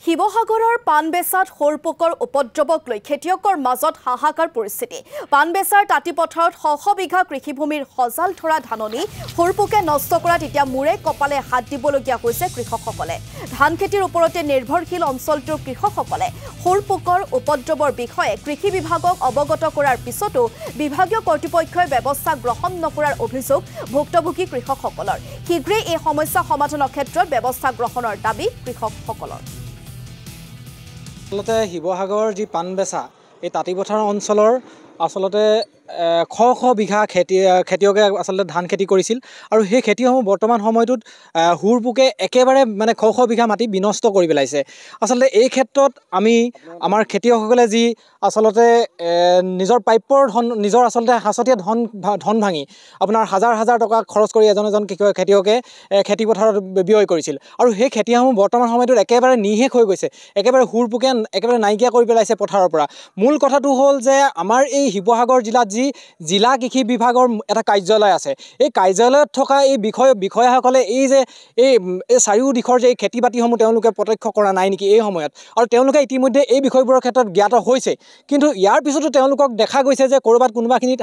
শিৱসাগৰৰ পাণবেচাত সৰপোকৰ উপদ্ৰৱক লৈ খেতিয়কৰ মাজত হাহাকাৰ পৰিস্থিতি। পাণবেচাৰ তাঁতি পথাৰত শ বিঘা কৃষিভূমিৰ সজাল ধৰা ধাননি সৰপোকে নষ্ট কৰাত এতিয়া মূৰে কপালে হাত দিবলগীয়া হৈছে কৃষকসকলে। ধান খেতিৰ ওপৰতে নিৰ্ভৰশীল অঞ্চলটোৰ কৃষকসকলে সৰপোকৰ উপদ্ৰৱৰ বিষয়ে কৃষি বিভাগক অৱগত কৰাৰ পিছতো বিভাগীয় কৰ্তৃপক্ষই ব্যৱস্থা গ্ৰহণ নকৰাৰ অভিযোগ ভুক্তভোগী কৃষকসকলৰ। শীঘ্ৰেই এই সমস্যা সমাধানৰ ক্ষেত্ৰত ব্যৱস্থা গ্ৰহণৰ দাবী কৃষকসকলৰ। আচলতে শিৱসাগৰৰ যি পাণবেচা এই তাঁতিপথাৰ অঞ্চলৰ আচলতে শ বিঘা খেতিয়কে আচলতে ধান খেতি কৰিছিল আৰু সেই খেতিসমূহ বৰ্তমান সময়টোত হুৰপোকে একেবাৰে মানে শ বিঘা মাটি বিনষ্ট কৰি পেলাইছে। আচলতে এই ক্ষেত্ৰত আমাৰ খেতিয়কসকলে যি আচলতে নিজৰ প্ৰাপ্যৰ ধন নিজৰ আচলতে সাঁচতীয়া ধন ভাঙি আপোনাৰ হাজাৰ টকা খৰচ কৰি এজন খেতিয়কে খেতিপথাৰত ব্যয় কৰিছিল আৰু সেই খেতিসমূহ বৰ্তমান সময়টোত একেবাৰে নিঃশেষ হৈ গৈছে। একেবাৰে হুৰপোকে একেবাৰে নাইকিয়া কৰি পেলাইছে পথাৰৰ পৰা। মূল কথাটো হ'ল যে আমাৰ এই শিৱসাগৰ জিলাত যি জিলা কৃষি বিভাগৰ এটা কাৰ্যালয় আছে, এই কাৰ্যালয়ত থকা এই বিষয়াসকলে এই চাৰিও দিশৰ যে এই খেতি বাতিসমূহ তেওঁলোকে প্ৰত্যক্ষ কৰা নাই নেকি এই সময়ত, আৰু তেওঁলোকে ইতিমধ্যে এই বিষয়বোৰৰ ক্ষেত্ৰত জ্ঞাত হৈছে। কিন্তু ইয়াৰ পিছতো তেওঁলোকক দেখা গৈছে যে ক'ৰবাত কোনোবাখিনিত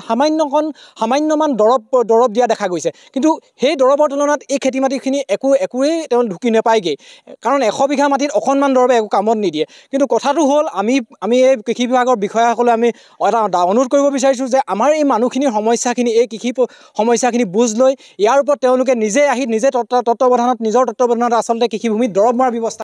সামান্যমান দৰৱ দিয়া দেখা গৈছে, কিন্তু সেই দৰৱৰ তুলনাত এই খেতি মাটিখিনি একোৱেই তেওঁ ঢুকি নাপায়গৈ, কাৰণ 100 বিঘা মাটিত অকণমান দৰৱে একো কামত নিদিয়ে। কিন্তু কথাটো হ'ল আমি এই কৃষি বিভাগৰ বিষয়াসকলে আমি এটা অনুৰোধ কৰিব বিচাৰিছোঁ যে আমাৰ এই মানুহখিনিৰ সমস্যাখিনি, এই কৃষি সমস্যাখিনি বুজ লৈ ইয়াৰ ওপৰত তেওঁলোকে নিজে তত্ত্বাৱধানত নিজৰ তত্ত্বাৱধানত আচলতে কৃষিভূমিত দৰৱ মৰাৰ ব্যৱস্থা